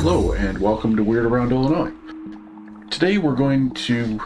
Hello and welcome to Weird Around Illinois. Today we're going to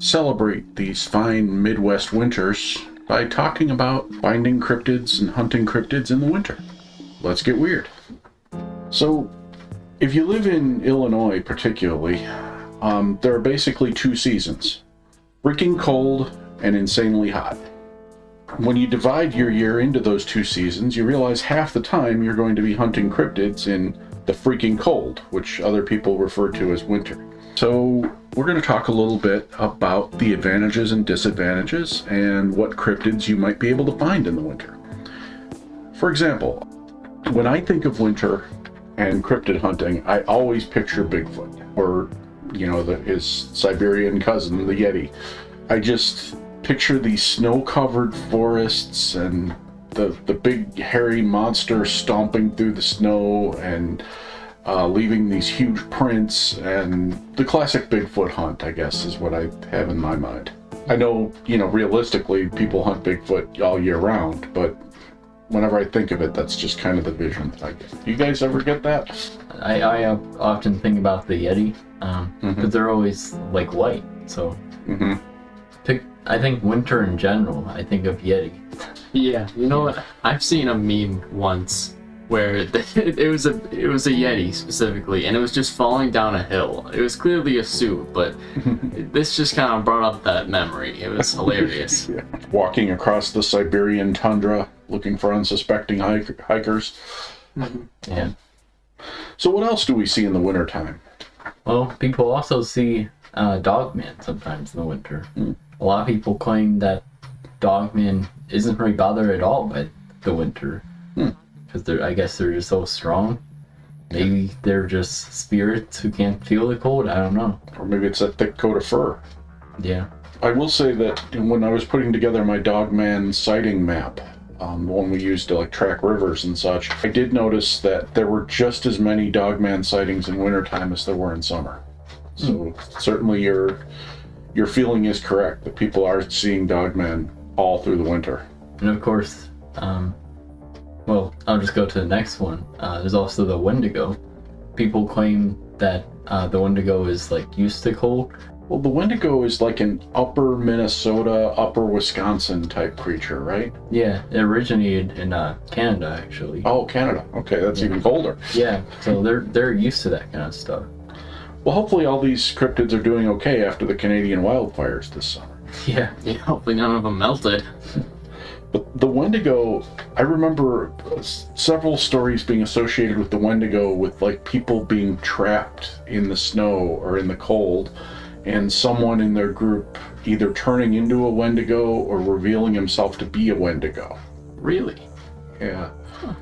celebrate these fine Midwest winters by talking about finding cryptids and hunting cryptids in the winter. Let's get weird. So, if you live in Illinois particularly, there are basically two seasons. Freaking cold and insanely hot. When you divide your year into those two seasons, you realize half the time you're going to be hunting cryptids in the freaking cold, which other people refer to as winter. So we're going to talk a little bit about the advantages and disadvantages and what cryptids you might be able to find in the winter. For example, when I think of winter and cryptid hunting, I always picture Bigfoot, or, his Siberian cousin, the Yeti. I just picture these snow-covered forests and the big hairy monster stomping through the snow and leaving these huge prints, and the classic Bigfoot hunt, I guess, is what I have in my mind. I know, realistically, people hunt Bigfoot all year round, but whenever I think of it, that's just kind of the vision that I get. Do you guys ever get that? I often think about the Yeti, because they're always, white, so... Mm-hmm. I think winter in general, I think of Yeti. Yeah, you know what? I've seen a meme once where it was a Yeti specifically, and it was just falling down a hill. It was clearly a suit, but this just kind of brought up that memory. It was hilarious. Yeah. Walking across the Siberian tundra, looking for unsuspecting hikers. Mm-hmm. Yeah. So what else do we see in the wintertime? Well, people also see dogman sometimes in the winter. A lot of people claim that dogman isn't really bothered at all by the winter, because I guess they're just so strong. Maybe they're just spirits who can't feel the cold. I don't know. Or maybe it's that thick coat of fur. Yeah. I will say that when I was putting together my dogman sighting map, the one we used to track rivers and such, I did notice that there were just as many dogman sightings in wintertime as there were in summer. So certainly your feeling is correct that people are seeing dogmen all through the winter. And of course, well, I'll just go to the next one. There's also the Wendigo. People claim that the Wendigo is used to cold. Well, the Wendigo is like an upper Minnesota, upper Wisconsin type creature, right? Yeah, it originated in Canada, actually. Oh, Canada. Okay, that's even colder. Yeah, so they're used to that kind of stuff. Well, hopefully all these cryptids are doing okay after the Canadian wildfires this summer. Yeah. Hopefully none of them melted. But the Wendigo, I remember several stories being associated with the Wendigo with people being trapped in the snow or in the cold, and someone in their group either turning into a Wendigo or revealing himself to be a Wendigo. Really? Yeah.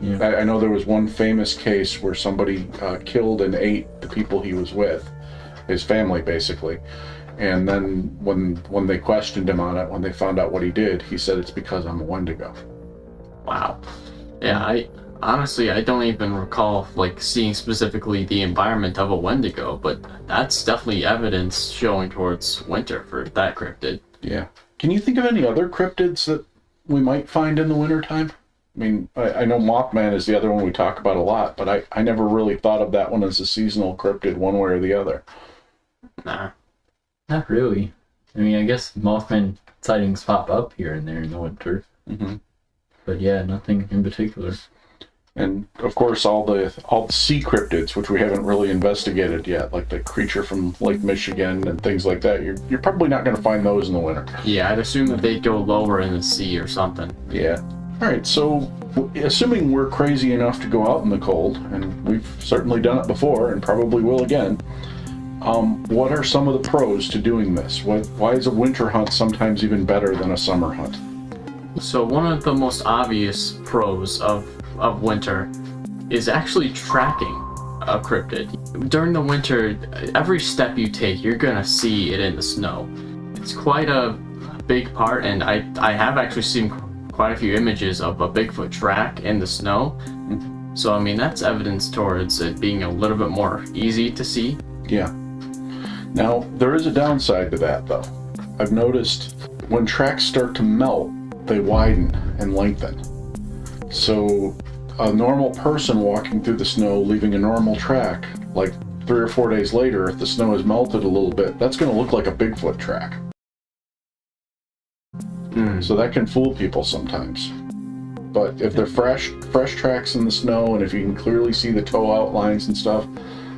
Yeah. I know there was one famous case where somebody killed and ate the people he was with, his family basically, and then when they questioned him on it, when they found out what he did, he said, "It's because I'm a Wendigo." Wow. Yeah, I don't even recall seeing specifically the environment of a Wendigo, but that's definitely evidence showing towards winter for that cryptid. Yeah. Can you think of any other cryptids that we might find in the wintertime? I mean, I know Mothman is the other one we talk about a lot, but I never really thought of that one as a seasonal cryptid one way or the other. Nah. Not really. I mean, I guess Mothman sightings pop up here and there in the winter. Mm-hmm. But yeah, nothing in particular. And of course, all the sea cryptids, which we haven't really investigated yet, like the creature from Lake Michigan and things like that. You're probably not going to find those in the winter. Yeah, I'd assume that they go lower in the sea or something. Yeah. All right, so assuming we're crazy enough to go out in the cold, and we've certainly done it before and probably will again, what are some of the pros to doing this? Why is a winter hunt sometimes even better than a summer hunt? So one of the most obvious pros of winter is actually tracking a cryptid. During the winter, every step you take, you're gonna see it in the snow. It's quite a big part, and I have actually seen quite a few images of a Bigfoot track in the snow. So, I mean, that's evidence towards it being a little bit more easy to see. Yeah. Now, there is a downside to that, though. I've noticed when tracks start to melt, they widen and lengthen. So a normal person walking through the snow, leaving a normal track, like 3 or 4 days later, if the snow has melted a little bit, that's going to look like a Bigfoot track. So that can fool people sometimes. But if they're fresh tracks in the snow, and if you can clearly see the toe outlines and stuff,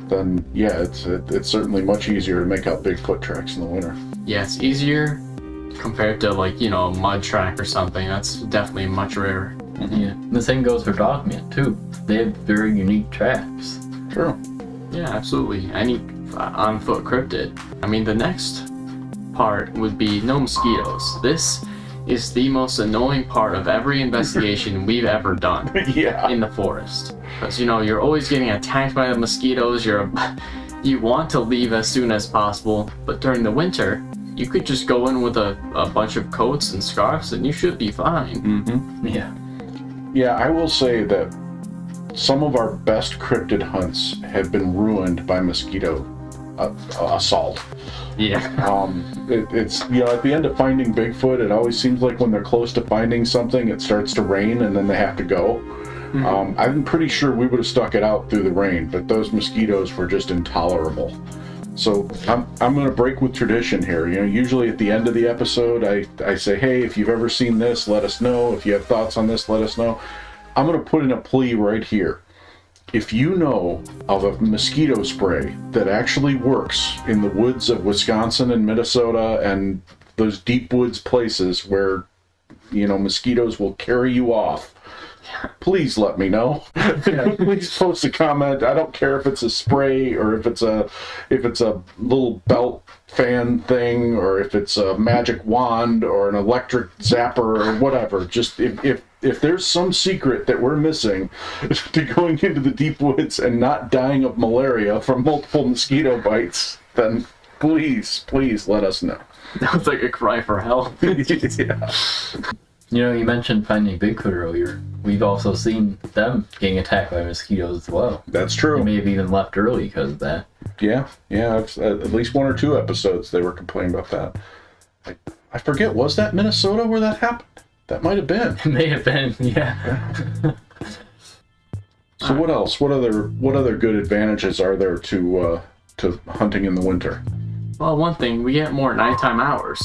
then yeah, it's certainly much easier to make out Bigfoot tracks in the winter. Yeah, it's easier compared to like, you know, a mud track or something. That's definitely much rarer. Yeah. The same goes for dogman too. They have very unique tracks. True. Yeah, absolutely. Any on-foot cryptid. I mean, the next part would be no mosquitoes. This is the most annoying part of every investigation we've ever done Yeah. in the forest. Because, you know, you're always getting attacked by the mosquitoes. You want to leave as soon as possible, but during the winter, you could just go in with a bunch of coats and scarves and you should be fine. Mm-hmm. Yeah. Yeah, I will say that some of our best cryptid hunts have been ruined by mosquito assault. Yeah. It's, you know, at the end of finding Bigfoot, it always seems like when they're close to finding something, it starts to rain and then they have to go. I'm pretty sure we would have stuck it out through the rain, but those mosquitoes were just intolerable. So I'm going to break with tradition here. You know, usually at the end of the episode, I say, hey, if you've ever seen this, let us know. If you have thoughts on this, let us know. I'm going to put in a plea right here. If you know of a mosquito spray that actually works in the woods of Wisconsin and Minnesota and those deep woods places where, you know, mosquitoes will carry you off, please let me know. Please post a comment. I don't care if it's a spray or if it's a little belt fan thing or if it's a magic wand or an electric zapper or whatever. Just if there's some secret that we're missing to going into the deep woods and not dying of malaria from multiple mosquito bites, then please let us know. That was like a cry for help. Yeah. You know, you mentioned finding Bigfoot earlier. We've also seen them getting attacked by mosquitoes as well. That's They true. may have even left early because of that. Yeah. At least 1 or 2 episodes they were complaining about that. I forget, was that Minnesota where that happened? That might have been. It may have been, yeah. So what else? What other good advantages are there to hunting in the winter? Well, one thing, we get more nighttime hours.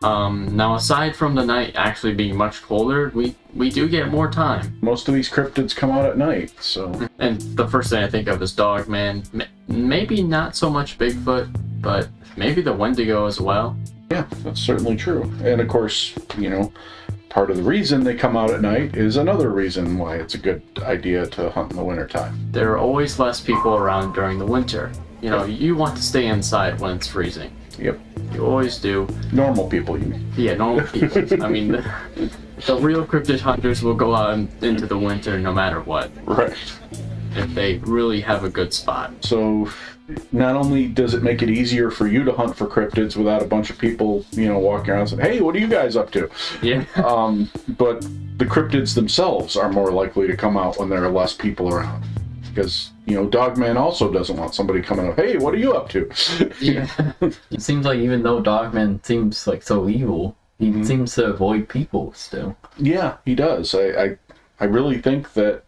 Now, aside from the night actually being much colder, we do get more time. Most of these cryptids come out at night, so And the first thing I think of is dogman. Maybe not so much Bigfoot, but maybe the Wendigo as well. yeah, that's certainly true. And of course, you know, part of the reason they come out at night is another reason why it's a good idea to hunt in the wintertime. There are always less people around during the winter. You know, you want to stay inside when it's freezing. Yep. You always do. Normal people, you mean. Yeah, normal people. I mean, the real cryptid hunters will go out into the winter no matter what, Right. if they really have a good spot. So not only does it make it easier for you to hunt for cryptids without a bunch of people, you know, walking around saying, hey, what are you guys up to? Yeah. But the cryptids themselves are more likely to come out when there are less people around. Because, you know, Dogman also doesn't want somebody coming up, hey, what are you up to? Yeah. It seems like even though Dogman seems like so evil, he seems to avoid people still. Yeah, he does. I really think that,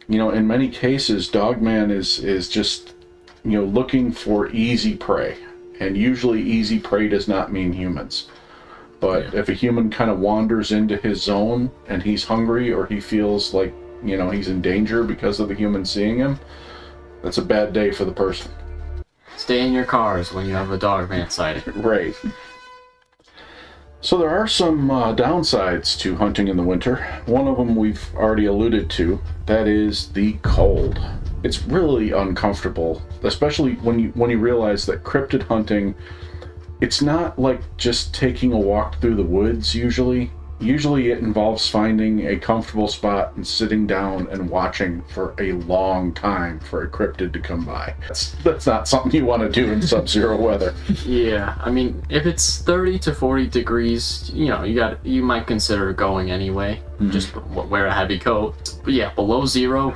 you know, in many cases, Dogman is just, you know, looking for easy prey. And usually easy prey does not mean humans. But if a human kind of wanders into his zone and he's hungry or he feels like, you know, he's in danger because of the human seeing him, that's a bad day for the person. Stay in your cars when you have a dogman sighting. Right. So there are some downsides to hunting in the winter. One of them we've already alluded to. That is the cold. It's really uncomfortable, especially when you realize that cryptid hunting, it's not like just taking a walk through the woods usually. Usually it involves finding a comfortable spot and sitting down and watching for a long time for a cryptid to come by. That's not something you want to do in sub-zero weather. Yeah, I mean, if it's 30 to 40 degrees, you know, you might consider going anyway. Just wear a heavy coat. But yeah, below 0,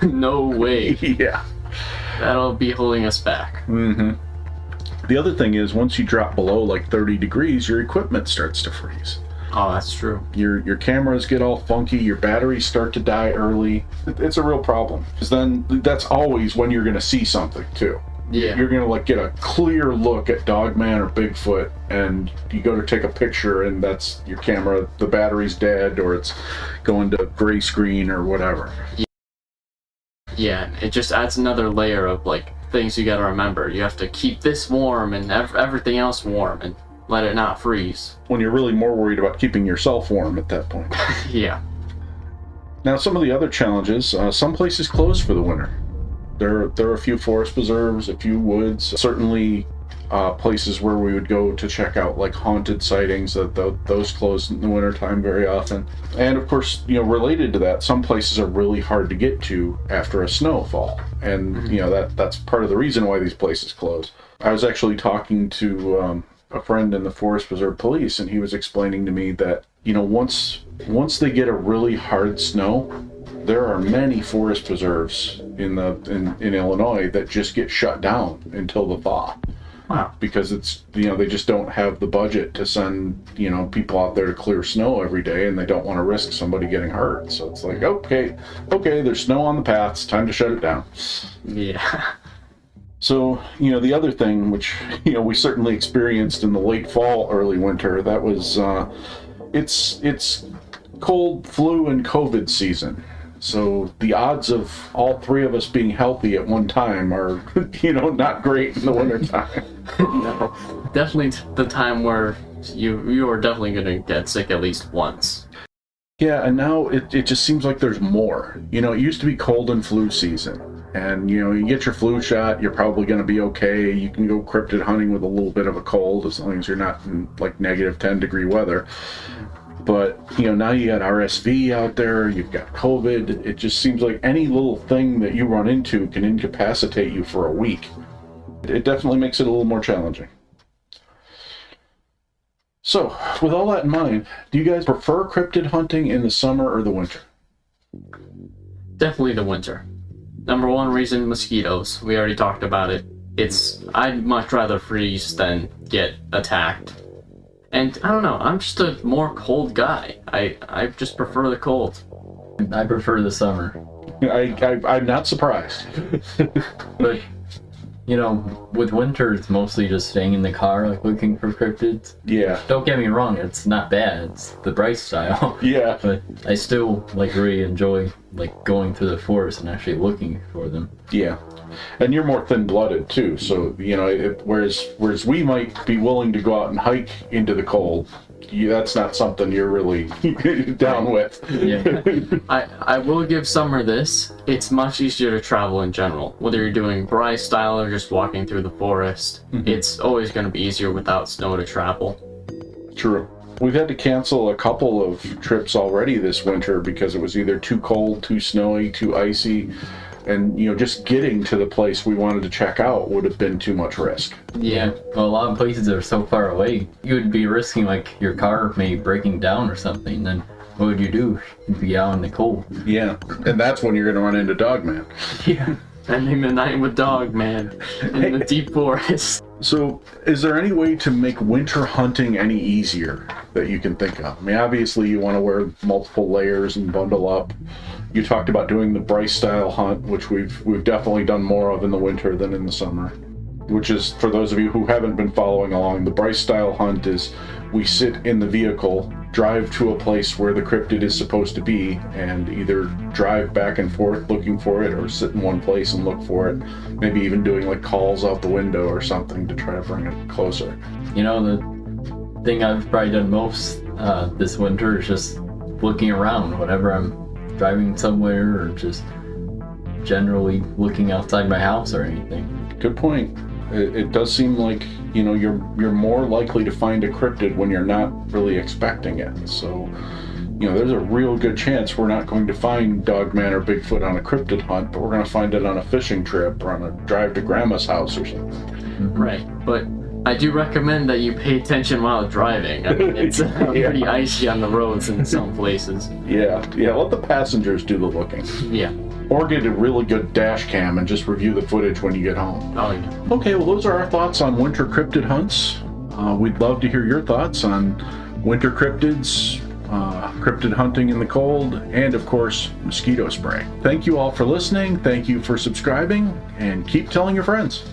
no way. Yeah. That'll be holding us back. Mm-hmm. The other thing is, once you drop below like 30 degrees, your equipment starts to freeze. Oh, that's true. Your cameras get all funky, your batteries start to die early. It's a real problem. Because then that's always when you're going to see something too. Yeah. You're going to like get a clear look at Dogman or Bigfoot, and you go to take a picture and that's your camera, the battery's dead or it's going to gray screen or whatever. Yeah, it just adds another layer of like things you got to remember. You have to keep this warm and everything else warm and let it not freeze. When you're really more worried about keeping yourself warm at that point. Yeah. Now, some of the other challenges, some places close for the winter. There are a few forest preserves, a few woods, certainly places where we would go to check out like haunted sightings, those close in the wintertime very often. And of course, related to that, some places are really hard to get to after a snowfall. And, that's part of the reason why these places close. I was actually talking to a friend in the Forest Preserve Police, and he was explaining to me that, once they get a really hard snow, there are many forest preserves in Illinois that just get shut down until the thaw. Wow. Because it's, they just don't have the budget to send, people out there to clear snow every day, and they don't want to risk somebody getting hurt. So it's like, okay, there's snow on the paths, time to shut it down. Yeah. So, the other thing, which, we certainly experienced in the late fall, early winter, that was, it's cold, flu, and COVID season. So the odds of all three of us being healthy at one time are, not great in the wintertime. No, definitely the time where you are definitely going to get sick at least once. Yeah, and now it just seems like there's more. It used to be cold and flu season. And, you get your flu shot, you're probably going to be okay. You can go cryptid hunting with a little bit of a cold as long as you're not in, like, negative 10-degree weather. But, now you got RSV out there, you've got COVID. It just seems like any little thing that you run into can incapacitate you for a week. It definitely makes it a little more challenging. So, with all that in mind, do you guys prefer cryptid hunting in the summer or the winter? Definitely the winter. Number one reason, mosquitoes. We already talked about it. I'd much rather freeze than get attacked. And I don't know, I'm just a more cold guy. I just prefer the cold. I prefer the summer. I'm not surprised. But, with winter, it's mostly just staying in the car, like, looking for cryptids. Yeah. Don't get me wrong, it's not bad. It's the Bryce style. Yeah. But I still, really enjoy, going through the forest and actually looking for them. Yeah. And you're more thin-blooded, too. So, whereas we might be willing to go out and hike into the cold, that's not something you're really down with. Yeah. I will give summer this. It's much easier to travel in general. Whether you're doing Bryce style or just walking through the forest, it's always going to be easier without snow to travel. True. We've had to cancel a couple of trips already this winter because it was either too cold, too snowy, too icy. And, just getting to the place we wanted to check out would have been too much risk. Yeah. Well, a lot of places are so far away. You would be risking, your car maybe breaking down or something. Then what would you do? You'd be out in the cold. Yeah. And that's when you're going to run into Dogman. Yeah. Spending the night with Dogman in the deep forest. So, is there any way to make winter hunting any easier that you can think of? I mean, obviously you want to wear multiple layers and bundle up. You talked about doing the Bryce style hunt, which we've definitely done more of in the winter than in the summer. Which is, for those of you who haven't been following along, the Bryce style hunt is we sit in the vehicle, drive to a place where the cryptid is supposed to be, and either drive back and forth looking for it or sit in one place and look for it. Maybe even doing calls out the window or something to try to bring it closer. The thing I've probably done most this winter is just looking around whenever I'm driving somewhere or just generally looking outside my house or anything. Good point. It does seem like, you're more likely to find a cryptid when you're not really expecting it. So, there's a real good chance we're not going to find Dogman or Bigfoot on a cryptid hunt, but we're going to find it on a fishing trip or on a drive to Grandma's house or something. Right, but I do recommend that you pay attention while driving. I mean, it's pretty icy on the roads in some places. Yeah, let the passengers do the looking. Yeah. Or get a really good dash cam and just review the footage when you get home. Oh, yeah. Okay, well, those are our thoughts on winter cryptid hunts. We'd love to hear your thoughts on winter cryptids, cryptid hunting in the cold, and of course, mosquito spray. Thank you all for listening. Thank you for subscribing, and keep telling your friends.